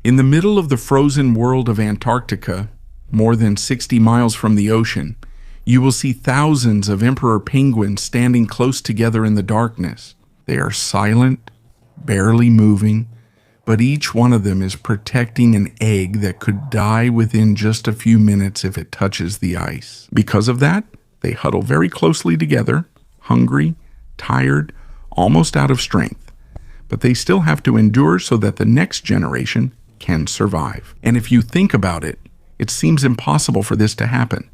In the middle of the frozen world of Antarctica, more than 60 miles from the ocean, you will see thousands of emperor penguins standing close together in the darkness. They are silent, barely moving, but each one of them is protecting an egg that could die within just a few minutes if it touches the ice. Because of that, they huddle very closely together, hungry, tired, almost out of strength. But they still have to endure so that the next generation can survive. And if you think about it, it seems impossible for this to happen.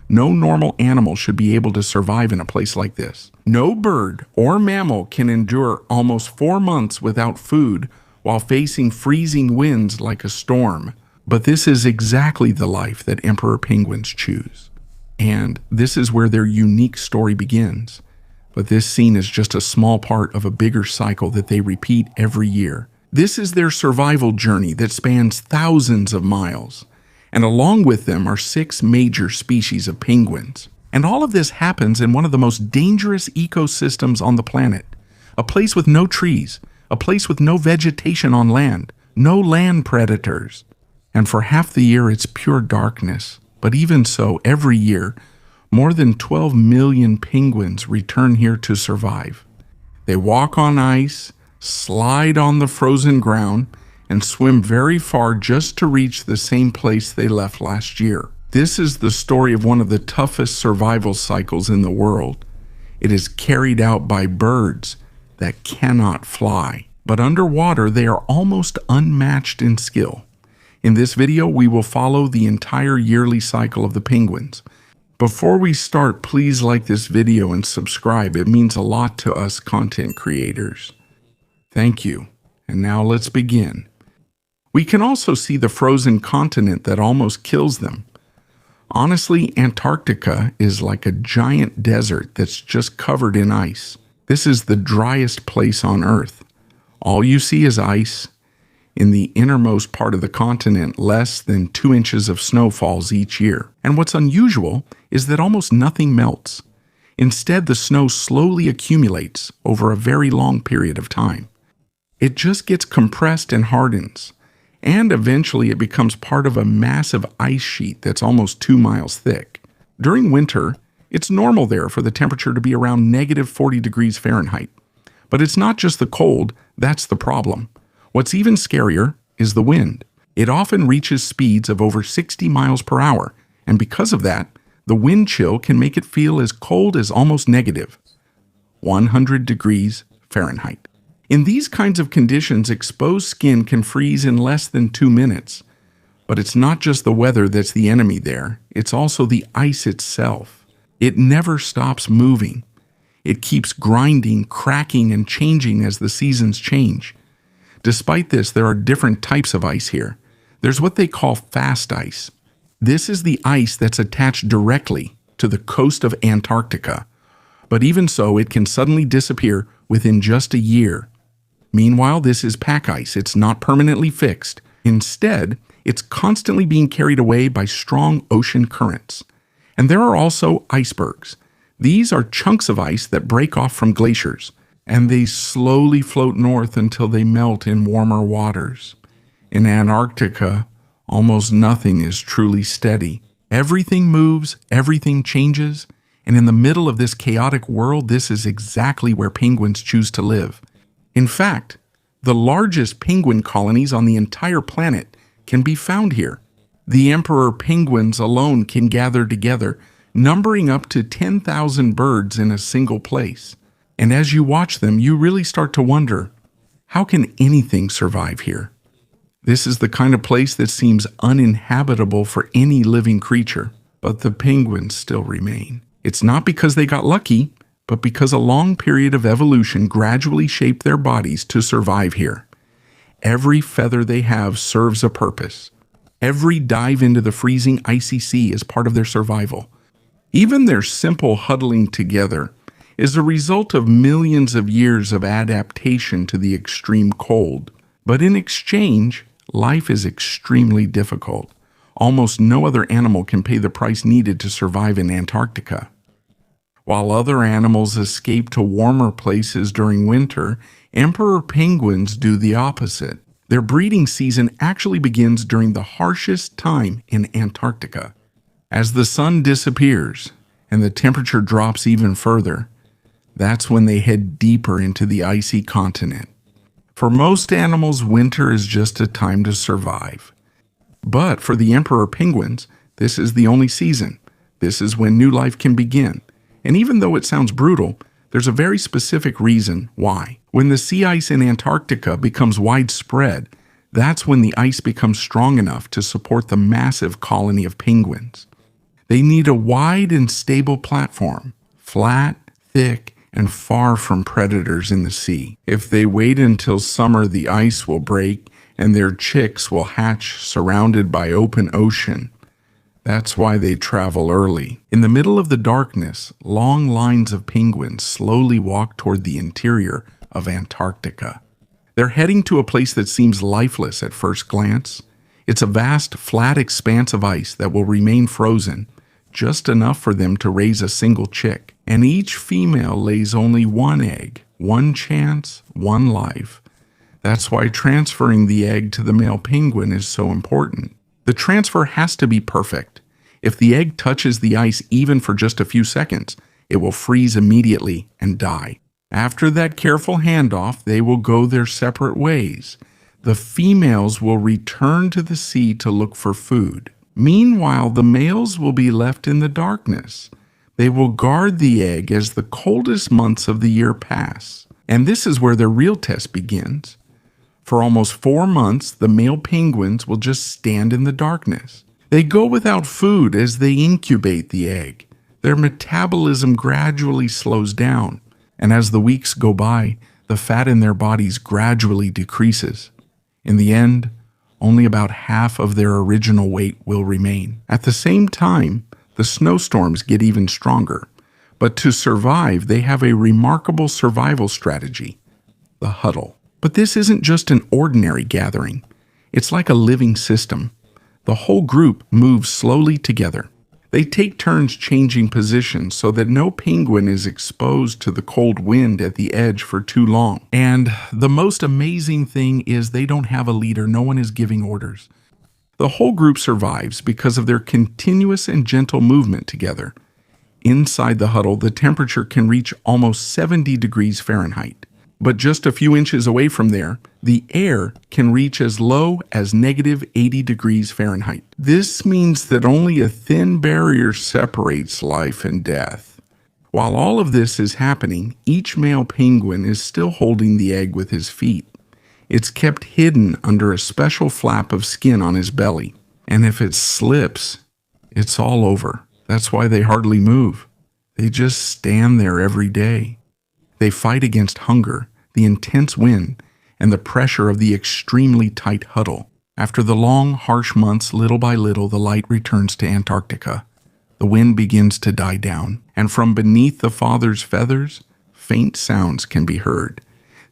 No normal animal should be able to survive in a place like this. No bird or mammal can endure almost 4 months without food while facing freezing winds like a storm. But this is exactly the life that emperor penguins choose. And this is where their unique story begins. But this scene is just a small part of a bigger cycle that they repeat every year. This is their survival journey that spans thousands of miles. And along with them are 6 major species of penguins. And all of this happens in one of the most dangerous ecosystems on the planet. A place with no trees, a place with no vegetation on land, no land predators. And for half the year it's pure darkness. But even so, every year, more than 12 million penguins return here to survive. They walk on ice, slide on the frozen ground, and swim very far just to reach the same place they left last year. This is the story of one of the toughest survival cycles in the world. It is carried out by birds that cannot fly, but underwater they are almost unmatched in skill. In this video, we will follow the entire yearly cycle of the penguins. Before we start, please like this video and subscribe. It means a lot to us content creators. Thank you. And now let's begin. We can also see the frozen continent that almost kills them. Honestly, Antarctica is like a giant desert that's just covered in ice. This is the driest place on Earth. All you see is ice. In the innermost part of the continent, less than 2 inches of snow falls each year. And what's unusual is that almost nothing melts. Instead, the snow slowly accumulates over a very long period of time. It just gets compressed and hardens. And eventually it becomes part of a massive ice sheet that's almost 2 miles thick. During winter, it's normal there for the temperature to be around -40 degrees Fahrenheit. But it's not just the cold, that's the problem. What's even scarier is the wind. It often reaches speeds of over 60 miles per hour, and because of that, the wind chill can make it feel as cold as almost -100 degrees Fahrenheit. In these kinds of conditions, exposed skin can freeze in less than 2 minutes. But it's not just the weather that's the enemy there, it's also the ice itself. It never stops moving. It keeps grinding, cracking, and changing as the seasons change. Despite this, there are different types of ice here. There's what they call fast ice. This is the ice that's attached directly to the coast of Antarctica. But even so, it can suddenly disappear within just a year. Meanwhile, this is pack ice. It's not permanently fixed. Instead, it's constantly being carried away by strong ocean currents. And there are also icebergs. These are chunks of ice that break off from glaciers, and they slowly float north until they melt in warmer waters. In Antarctica, almost nothing is truly steady. Everything moves, everything changes, and in the middle of this chaotic world, this is exactly where penguins choose to live. In fact, the largest penguin colonies on the entire planet can be found here. The emperor penguins alone can gather together, numbering up to 10,000 birds in a single place. And as you watch them, you really start to wonder, how can anything survive here? This is the kind of place that seems uninhabitable for any living creature, but the penguins still remain. It's not because they got lucky, but because a long period of evolution gradually shaped their bodies to survive here. Every feather they have serves a purpose. Every dive into the freezing icy sea is part of their survival. Even their simple huddling together is a result of millions of years of adaptation to the extreme cold. But in exchange, life is extremely difficult. Almost no other animal can pay the price needed to survive in Antarctica. While other animals escape to warmer places during winter, emperor penguins do the opposite. Their breeding season actually begins during the harshest time in Antarctica. As the sun disappears and the temperature drops even further, that's when they head deeper into the icy continent. For most animals, winter is just a time to survive. But for the emperor penguins, this is the only season. This is when new life can begin. And even though it sounds brutal, there's a very specific reason why. When the sea ice in Antarctica becomes widespread, that's when the ice becomes strong enough to support the massive colony of penguins. They need a wide and stable platform, flat, thick, and far from predators in the sea. If they wait until summer, the ice will break and their chicks will hatch surrounded by open ocean. That's why they travel early. In the middle of the darkness, long lines of penguins slowly walk toward the interior of Antarctica. They're heading to a place that seems lifeless at first glance. It's a vast, flat expanse of ice that will remain frozen, just enough for them to raise a single chick. And each female lays only one egg, one chance, one life. That's why transferring the egg to the male penguin is so important. The transfer has to be perfect. If the egg touches the ice even for just a few seconds, it will freeze immediately and die. After that careful handoff, they will go their separate ways. The females will return to the sea to look for food. Meanwhile, the males will be left in the darkness. They will guard the egg as the coldest months of the year pass. And this is where their real test begins. For almost 4 months, the male penguins will just stand in the darkness. They go without food as they incubate the egg. Their metabolism gradually slows down, and as the weeks go by, the fat in their bodies gradually decreases. In the end, only about half of their original weight will remain. At the same time, the snowstorms get even stronger. But to survive, they have a remarkable survival strategy: the huddle. But this isn't just an ordinary gathering. It's like a living system. The whole group moves slowly together. They take turns changing positions so that no penguin is exposed to the cold wind at the edge for too long. And the most amazing thing is they don't have a leader. No one is giving orders. The whole group survives because of their continuous and gentle movement together. Inside the huddle, the temperature can reach almost 70 degrees Fahrenheit. But just a few inches away from there, the air can reach as low as negative 80 degrees Fahrenheit. This means that only a thin barrier separates life and death. While all of this is happening, each male penguin is still holding the egg with his feet. It's kept hidden under a special flap of skin on his belly. And if it slips, it's all over. That's why they hardly move. They just stand there every day. They fight against hunger, the intense wind, and the pressure of the extremely tight huddle. After the long, harsh months, little by little, the light returns to Antarctica. The wind begins to die down, and from beneath the father's feathers, faint sounds can be heard.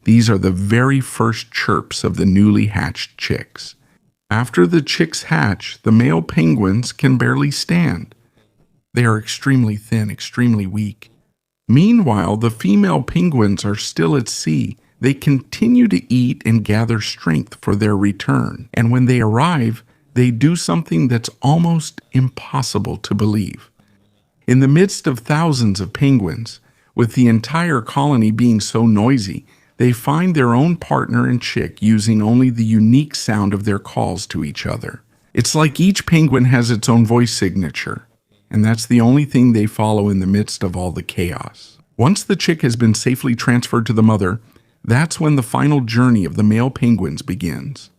These are the very first chirps of the newly hatched chicks. After the chicks hatch, the male penguins can barely stand. They are extremely thin, extremely weak. Meanwhile, the female penguins are still at sea. They continue to eat and gather strength for their return. And when they arrive, they do something that's almost impossible to believe. In the midst of thousands of penguins, with the entire colony being so noisy, they find their own partner and chick using only the unique sound of their calls to each other. It's like each penguin has its own voice signature, and that's the only thing they follow in the midst of all the chaos. Once the chick has been safely transferred to the mother, that's when the final journey of the male penguins begins,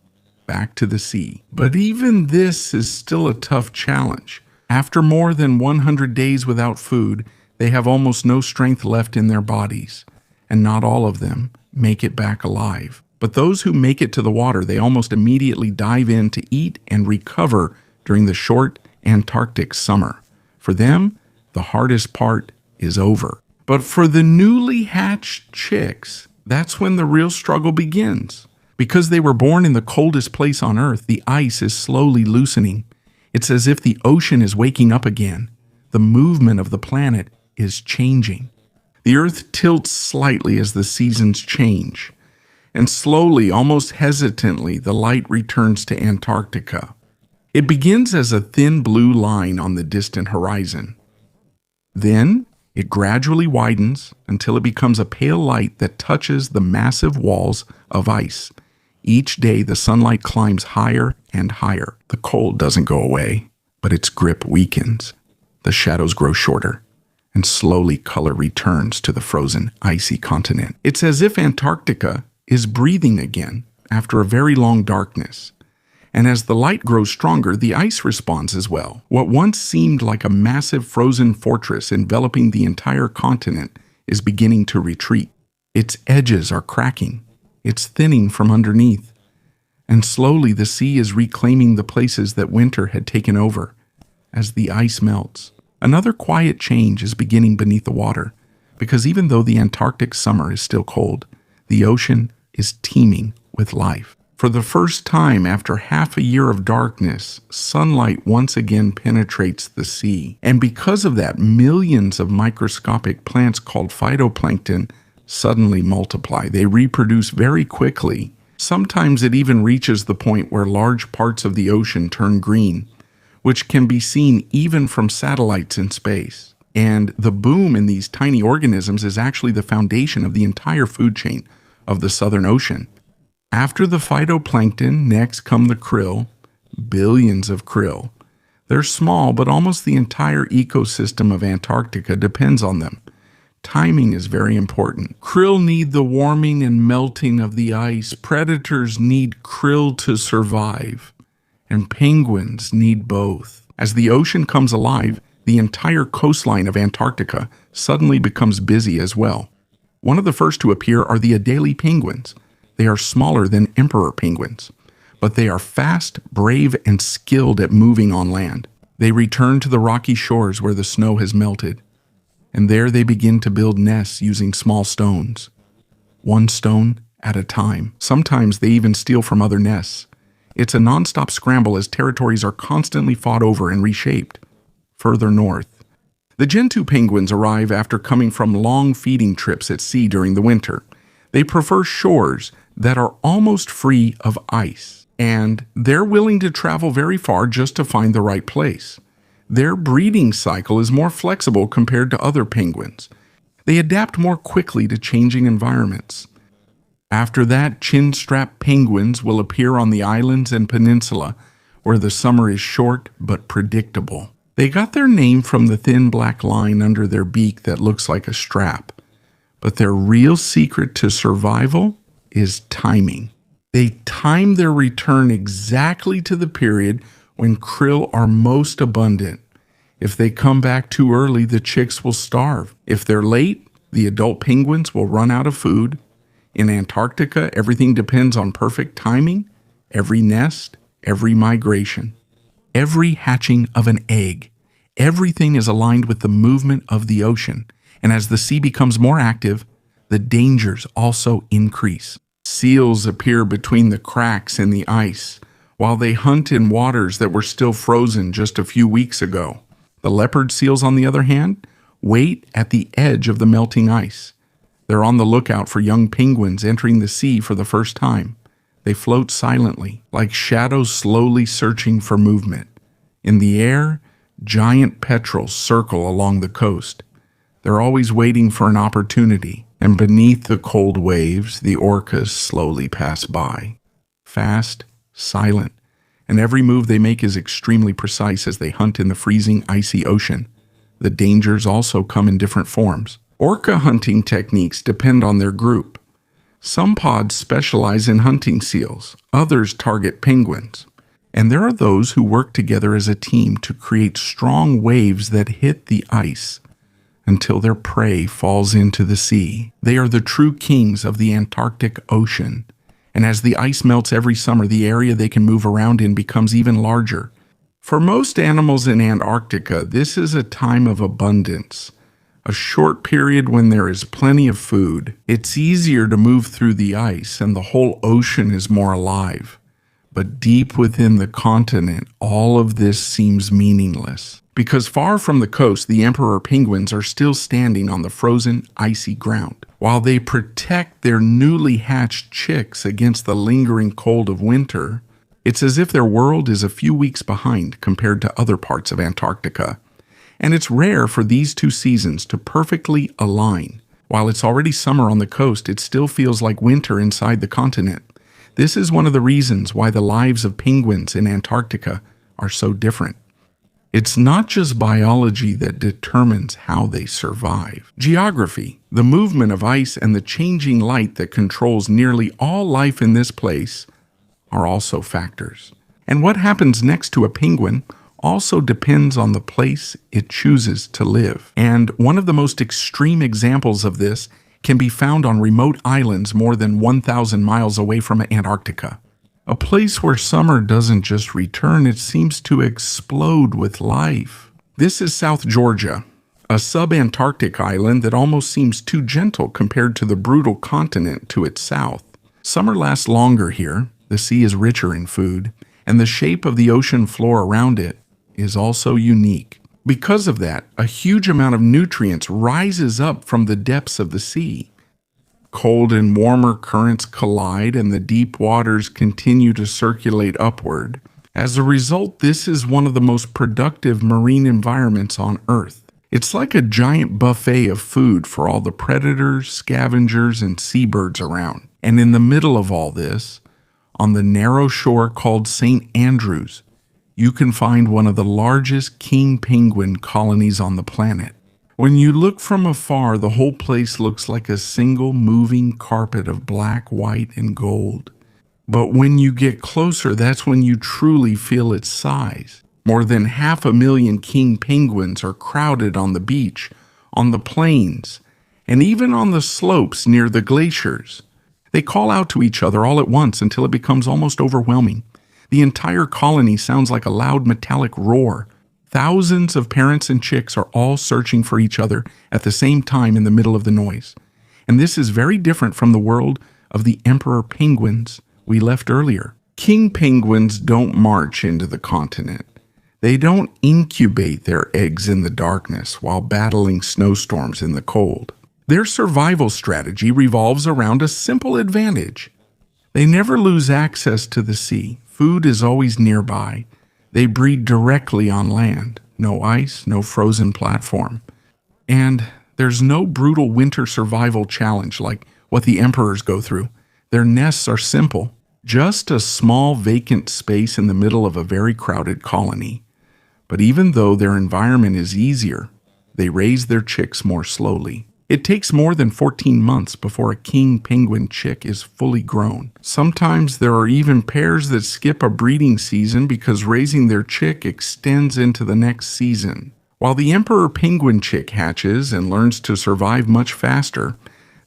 back to the sea. But even this is still a tough challenge. After more than 100 days without food, they have almost no strength left in their bodies, and not all of them make it back alive. But those who make it to the water, they almost immediately dive in to eat and recover during the short Antarctic summer. For them, the hardest part is over. But for the newly hatched chicks, that's when the real struggle begins. Because they were born in the coldest place on Earth, the ice is slowly loosening. It's as if the ocean is waking up again. The movement of the planet is changing. The Earth tilts slightly as the seasons change. And slowly, almost hesitantly, the light returns to Antarctica. It begins as a thin blue line on the distant horizon. Then, it gradually widens until it becomes a pale light that touches the massive walls of ice. Each day, the sunlight climbs higher and higher. The cold doesn't go away, but its grip weakens. The shadows grow shorter, and slowly color returns to the frozen, icy continent. It's as if Antarctica is breathing again after a very long darkness. And as the light grows stronger, the ice responds as well. What once seemed like a massive frozen fortress enveloping the entire continent is beginning to retreat. Its edges are cracking. It's thinning from underneath. And slowly the sea is reclaiming the places that winter had taken over. As the ice melts, another quiet change is beginning beneath the water, because even though the Antarctic summer is still cold, the ocean is teeming with life. For the first time after half a year of darkness, sunlight once again penetrates the sea. And because of that, millions of microscopic plants called phytoplankton suddenly multiply. They reproduce very quickly. Sometimes it even reaches the point where large parts of the ocean turn green, which can be seen even from satellites in space. And the boom in these tiny organisms is actually the foundation of the entire food chain of the Southern Ocean. After the phytoplankton, next come the krill, billions of krill. They're small, but almost the entire ecosystem of Antarctica depends on them. Timing is very important. Krill need the warming and melting of the ice. Predators need krill to survive. And penguins need both. As the ocean comes alive, the entire coastline of Antarctica suddenly becomes busy as well. One of the first to appear are the Adelie penguins. They are smaller than emperor penguins, but they are fast, brave, and skilled at moving on land. They return to the rocky shores where the snow has melted, and there they begin to build nests using small stones, one stone at a time. Sometimes they even steal from other nests. It's a nonstop scramble as territories are constantly fought over and reshaped. Further north, the Gentoo penguins arrive after coming from long feeding trips at sea during the winter. They prefer shores that are almost free of ice, and they're willing to travel very far just to find the right place. Their breeding cycle is more flexible compared to other penguins. They adapt more quickly to changing environments. After that, chin-strap penguins will appear on the islands and peninsula, where the summer is short but predictable. They got their name from the thin black line under their beak that looks like a strap. But their real secret to survival is timing. They time their return exactly to the period when krill are most abundant. If they come back too early, the chicks will starve. If they're late, the adult penguins will run out of food. In Antarctica, everything depends on perfect timing, every nest, every migration, every hatching of an egg. Everything is aligned with the movement of the ocean. And as the sea becomes more active, the dangers also increase. Seals appear between the cracks in the ice, while they hunt in waters that were still frozen just a few weeks ago. The leopard seals, on the other hand, wait at the edge of the melting ice. They're on the lookout for young penguins entering the sea for the first time. They float silently, like shadows slowly searching for movement. In the air, giant petrels circle along the coast. They're always waiting for an opportunity, and beneath the cold waves, the orcas slowly pass by. Fast, silent, and every move they make is extremely precise as they hunt in the freezing, icy ocean. The dangers also come in different forms. Orca hunting techniques depend on their group. Some pods specialize in hunting seals, others target penguins. And there are those who work together as a team to create strong waves that hit the ice until their prey falls into the sea. They are the true kings of the Antarctic Ocean. And as the ice melts every summer, the area they can move around in becomes even larger. For most animals in Antarctica, this is a time of abundance, a short period when there is plenty of food. It's easier to move through the ice, and the whole ocean is more alive. But deep within the continent, all of this seems meaningless. Because far from the coast, the emperor penguins are still standing on the frozen, icy ground. While they protect their newly hatched chicks against the lingering cold of winter, it's as if their world is a few weeks behind compared to other parts of Antarctica. And it's rare for these two seasons to perfectly align. While it's already summer on the coast, it still feels like winter inside the continent. This is one of the reasons why the lives of penguins in Antarctica are so different. It's not just biology that determines how they survive. Geography, the movement of ice, and the changing light that controls nearly all life in this place are also factors. And what happens next to a penguin also depends on the place it chooses to live. And one of the most extreme examples of this can be found on remote islands more than 1,000 miles away from Antarctica. A place where summer doesn't just return, it seems to explode with life. This is South Georgia, a sub-Antarctic island that almost seems too gentle compared to the brutal continent to its south. Summer lasts longer here, the sea is richer in food, and the shape of the ocean floor around it is also unique. Because of that, a huge amount of nutrients rises up from the depths of the sea. Cold and warmer currents collide and the deep waters continue to circulate upward. As a result, this is one of the most productive marine environments on Earth. It's like a giant buffet of food for all the predators, scavengers, and seabirds around. And in the middle of all this, on the narrow shore called St. Andrews, you can find one of the largest king penguin colonies on the planet. When you look from afar, the whole place looks like a single moving carpet of black, white, and gold. But when you get closer, that's when you truly feel its size. More than 500,000 king penguins are crowded on the beach, on the plains, and even on the slopes near the glaciers. They call out to each other all at once until it becomes almost overwhelming. The entire colony sounds like a loud metallic roar. Thousands of parents and chicks are all searching for each other at the same time in the middle of the noise. And this is very different from the world of the emperor penguins we left earlier. King penguins don't march into the continent. They don't incubate their eggs in the darkness while battling snowstorms in the cold. Their survival strategy revolves around a simple advantage. They never lose access to the sea. Food is always nearby. They breed directly on land. No ice, no frozen platform. And there's no brutal winter survival challenge like what the emperors go through. Their nests are simple. Just a small vacant space in the middle of a very crowded colony. But even though their environment is easier, they raise their chicks more slowly. It takes more than 14 months before a king penguin chick is fully grown. Sometimes there are even pairs that skip a breeding season because raising their chick extends into the next season. While the emperor penguin chick hatches and learns to survive much faster,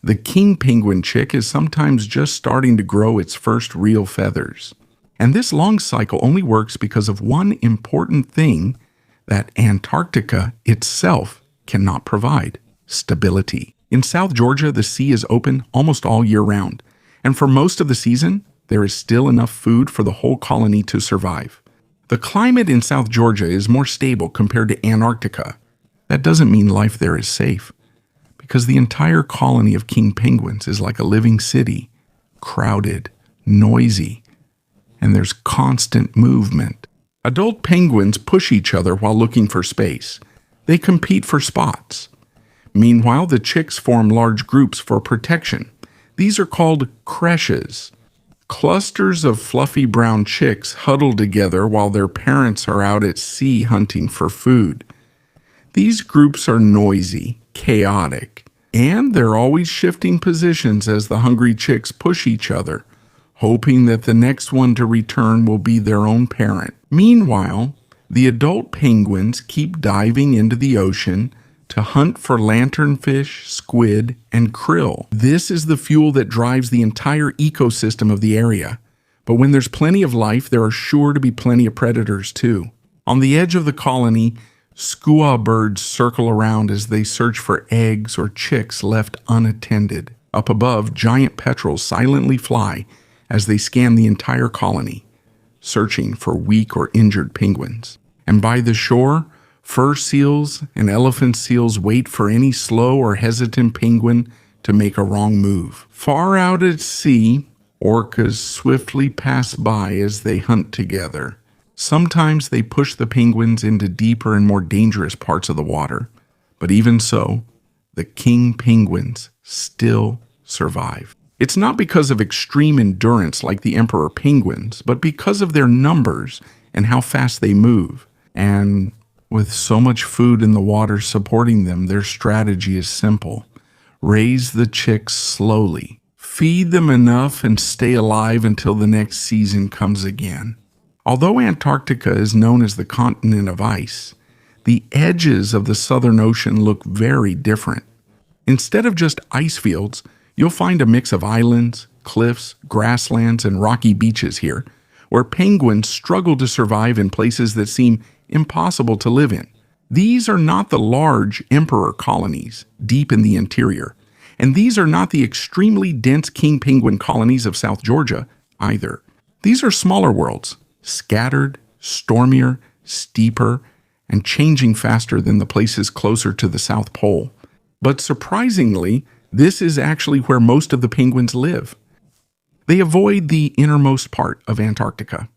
the king penguin chick is sometimes just starting to grow its first real feathers. And this long cycle only works because of one important thing that Antarctica itself cannot provide: stability. In South Georgia, the sea is open almost all year round, and for most of the season, there is still enough food for the whole colony to survive. The climate in South Georgia is more stable compared to Antarctica. That doesn't mean life there is safe, because the entire colony of king penguins is like a living city, crowded, noisy, and there's constant movement. Adult penguins push each other while looking for space. They compete for spots. Meanwhile, the chicks form large groups for protection. These are called creches. Clusters of fluffy brown chicks huddle together while their parents are out at sea hunting for food. These groups are noisy, chaotic, and they're always shifting positions as the hungry chicks push each other, hoping that the next one to return will be their own parent. Meanwhile, the adult penguins keep diving into the ocean to hunt for lanternfish, squid, and krill. This is the fuel that drives the entire ecosystem of the area. But when there's plenty of life, there are sure to be plenty of predators too. On the edge of the colony, skua birds circle around as they search for eggs or chicks left unattended. Up above, giant petrels silently fly as they scan the entire colony, searching for weak or injured penguins. And by the shore, fur seals and elephant seals wait for any slow or hesitant penguin to make a wrong move. Far out at sea, orcas swiftly pass by as they hunt together. Sometimes they push the penguins into deeper and more dangerous parts of the water, but even so, the king penguins still survive. It's not because of extreme endurance like the emperor penguins, but because of their numbers and how fast they move. And with so much food in the water supporting them, their strategy is simple. Raise the chicks slowly. Feed them enough and stay alive until the next season comes again. Although Antarctica is known as the continent of ice, the edges of the Southern Ocean look very different. Instead of just ice fields, you'll find a mix of islands, cliffs, grasslands, and rocky beaches here, where penguins struggle to survive in places that seem impossible to live in. These are not the large emperor colonies deep in the interior, and these are not the extremely dense king penguin colonies of South Georgia either. These are smaller worlds, scattered, stormier, steeper, and changing faster than the places closer to the South Pole. But surprisingly, this is actually where most of the penguins live. They avoid the innermost part of Antarctica.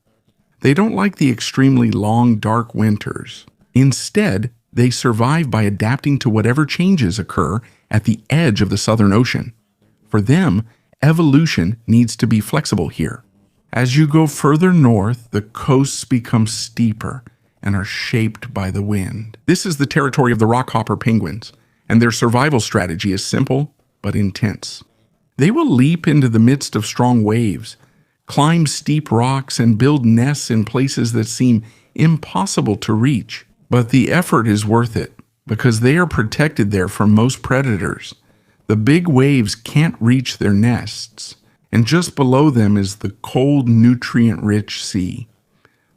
They don't like the extremely long, dark winters. Instead, they survive by adapting to whatever changes occur at the edge of the Southern Ocean. For them, evolution needs to be flexible here. As you go further north, the coasts become steeper and are shaped by the wind. This is the territory of the rockhopper penguins, and their survival strategy is simple but intense. They will leap into the midst of strong waves, climb steep rocks, and build nests in places that seem impossible to reach. But the effort is worth it because they are protected there from most predators. The big waves can't reach their nests, and just below them is the cold, nutrient-rich sea.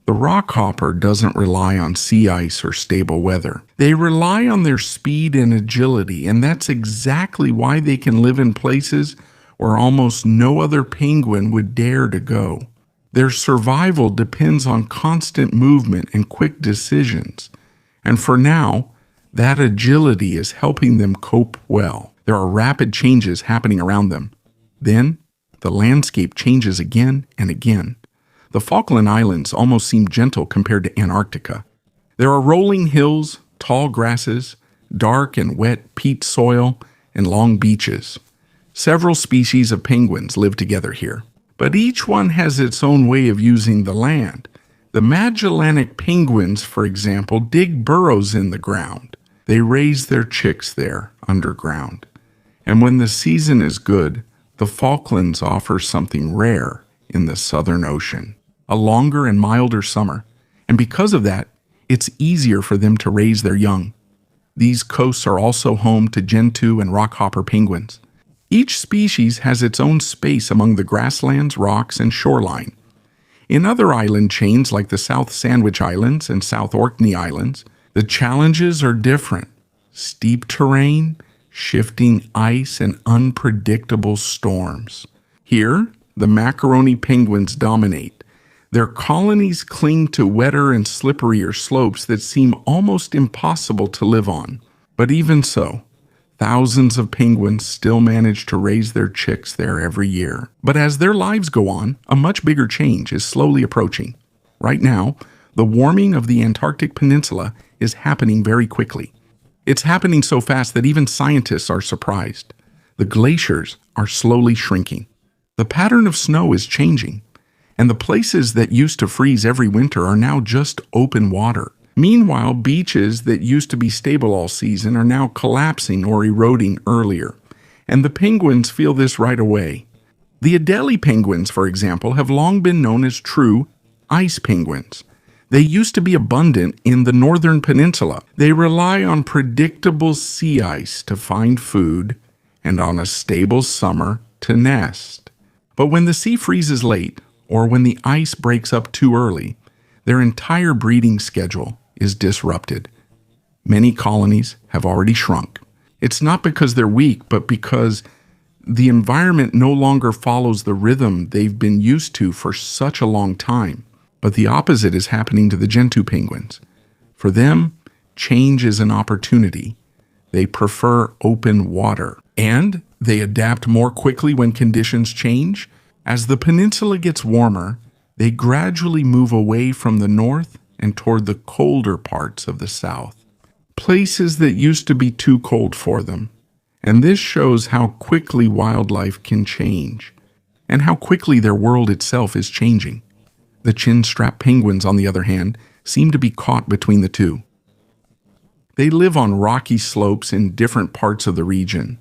The rockhopper doesn't rely on sea ice or stable weather. They rely on their speed and agility, and that's exactly why they can live in places where almost no other penguin would dare to go. Their survival depends on constant movement and quick decisions. And for now, that agility is helping them cope well. There are rapid changes happening around them. Then, the landscape changes again and again. The Falkland Islands almost seem gentle compared to Antarctica. There are rolling hills, tall grasses, dark and wet peat soil, and long beaches. Several species of penguins live together here, but each one has its own way of using the land. The Magellanic penguins, for example, dig burrows in the ground. They raise their chicks there underground. And when the season is good, the Falklands offer something rare in the Southern Ocean, a longer and milder summer. And because of that, it's easier for them to raise their young. These coasts are also home to gentoo and rockhopper penguins. Each species has its own space among the grasslands, rocks, and shoreline. In other island chains like the South Sandwich Islands and South Orkney Islands, the challenges are different. Steep terrain, shifting ice, and unpredictable storms. Here, the macaroni penguins dominate. Their colonies cling to wetter and slipperier slopes that seem almost impossible to live on. But even so, thousands of penguins still manage to raise their chicks there every year. But as their lives go on, a much bigger change is slowly approaching. Right now, the warming of the Antarctic Peninsula is happening very quickly. It's happening so fast that even scientists are surprised. The glaciers are slowly shrinking. The pattern of snow is changing, and the places that used to freeze every winter are now just open water. Meanwhile, beaches that used to be stable all season are now collapsing or eroding earlier, and the penguins feel this right away. The Adelie penguins, for example, have long been known as true ice penguins. They used to be abundant in the northern peninsula. They rely on predictable sea ice to find food and on a stable summer to nest. But when the sea freezes late, or when the ice breaks up too early, their entire breeding schedule is disrupted. Many colonies have already shrunk. It's not because they're weak, but because the environment no longer follows the rhythm they've been used to for such a long time. But the opposite is happening to the gentoo penguins. For them, change is an opportunity. They prefer open water. And They adapt more quickly when conditions change. As the peninsula gets warmer, they gradually move away from the north and toward the colder parts of the south, places that used to be too cold for them. And this shows how quickly wildlife can change, and how quickly their world itself is changing. The chin-strap penguins, on the other hand, seem to be caught between the two. They live on rocky slopes in different parts of the region.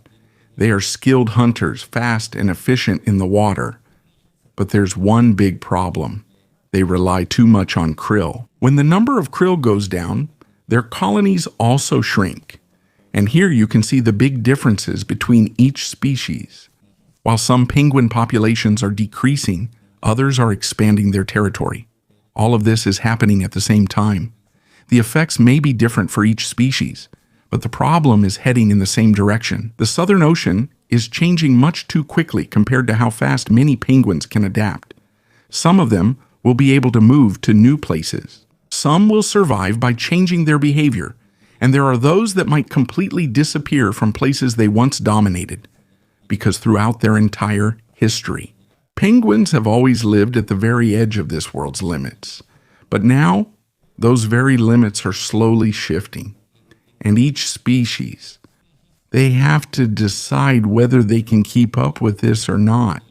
They are skilled hunters, fast and efficient in the water. But there's one big problem. They rely too much on krill. When the number of krill goes down, their colonies also shrink. And here you can see the big differences between each species. While some penguin populations are decreasing, others are expanding their territory. All of this is happening at the same time. The effects may be different for each species, but the problem is heading in the same direction. The Southern Ocean is changing much too quickly compared to how fast many penguins can adapt. Some of them will be able to move to new places. Some will survive by changing their behavior, and there are those that might completely disappear from places they once dominated, because throughout their entire history, penguins have always lived at the very edge of this world's limits. But now, those very limits are slowly shifting, and each species, they have to decide whether they can keep up with this or not.